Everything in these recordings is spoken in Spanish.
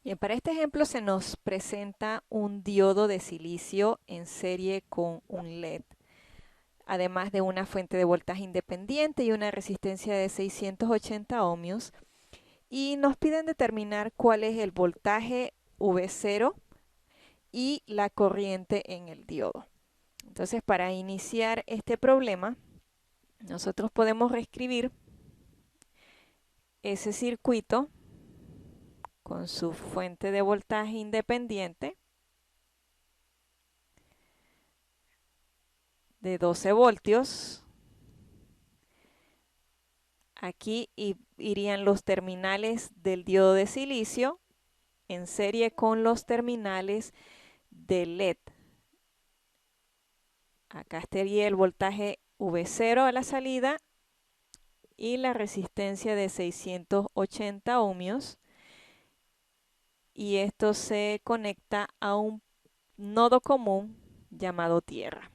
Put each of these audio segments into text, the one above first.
Bien, para este ejemplo se nos presenta un diodo de silicio en serie con un LED, además de una fuente de voltaje independiente y una resistencia de 680 ohmios. Y nos piden determinar cuál es el voltaje V0 y la corriente en el diodo. Entonces, para iniciar este problema, nosotros podemos reescribir ese circuito con su fuente de voltaje independiente de 12 voltios. Aquí irían los terminales del diodo de silicio en serie con los terminales del LED. Acá estaría el voltaje V0 a la salida y la resistencia de 680 ohmios. Y esto se conecta a un nodo común llamado tierra.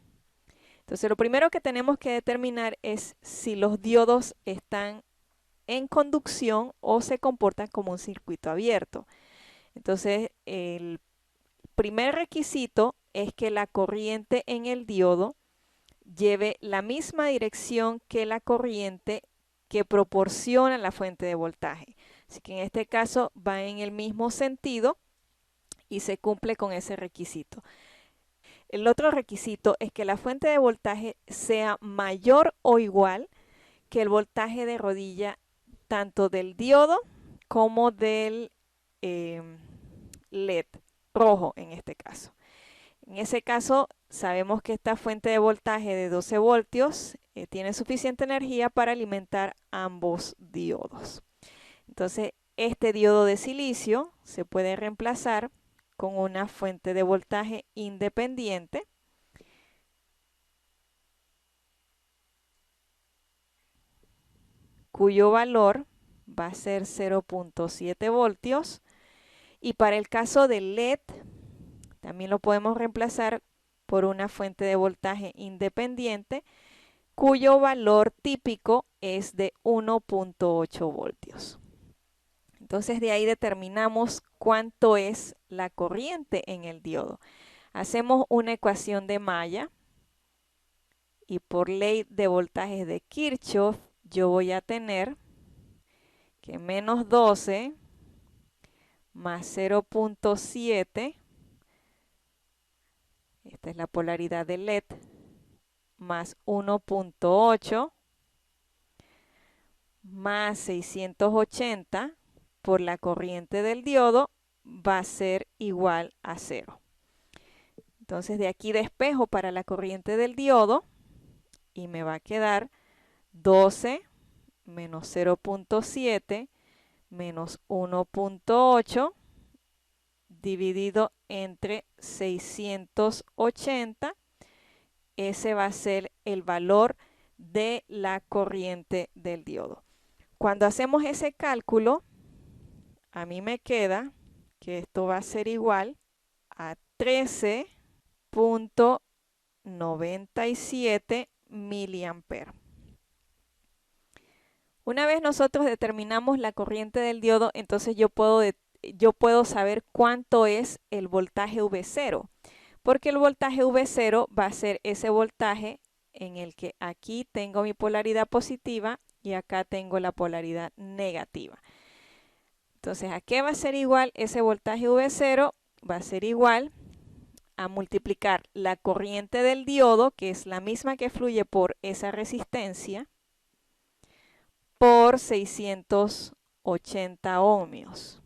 Entonces, lo primero que tenemos que determinar es si los diodos están en conducción o se comportan como un circuito abierto. Entonces, el primer requisito es que la corriente en el diodo lleve la misma dirección que la corriente que proporciona la fuente de voltaje. Así que en este caso va en el mismo sentido y se cumple con ese requisito. El otro requisito es que la fuente de voltaje sea mayor o igual que el voltaje de rodilla tanto del diodo como del LED rojo en este caso. En ese caso, sabemos que esta fuente de voltaje de 12 voltios tiene suficiente energía para alimentar ambos diodos. Entonces, este diodo de silicio se puede reemplazar con una fuente de voltaje independiente cuyo valor va a ser 0.7 voltios. Y para el caso del LED, también lo podemos reemplazar por una fuente de voltaje independiente cuyo valor típico es de 1.8 voltios. Entonces de ahí determinamos cuánto es la corriente en el diodo. Hacemos una ecuación de malla y por ley de voltajes de Kirchhoff yo voy a tener que menos 12 más 0.7, esta es la polaridad del LED, más 1.8 más 680 por la corriente del diodo va a ser igual a 0. Entonces de aquí despejo para la corriente del diodo y me va a quedar 12 menos 0.7 menos 1.8 dividido entre 680. Ese va a ser el valor de la corriente del diodo. Cuando hacemos ese cálculo, a mí me queda que esto va a ser igual a 13.97 miliamperes. Una vez nosotros determinamos la corriente del diodo, entonces yo puedo saber cuánto es el voltaje V0, porque el voltaje V0 va a ser ese voltaje en el que aquí tengo mi polaridad positiva y acá tengo la polaridad negativa. Entonces, ¿a qué va a ser igual ese voltaje V0? Va a ser igual a multiplicar la corriente del diodo, que es la misma que fluye por esa resistencia, por 680 ohmios.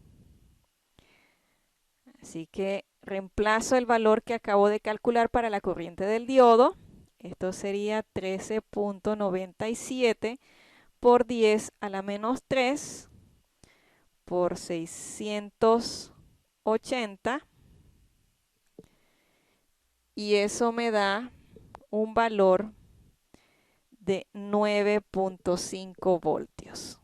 Así que reemplazo el valor que acabo de calcular para la corriente del diodo. Esto sería 13.97 por 10 a la menos 3 por 680. Y eso me da un valor de 9.5 voltios.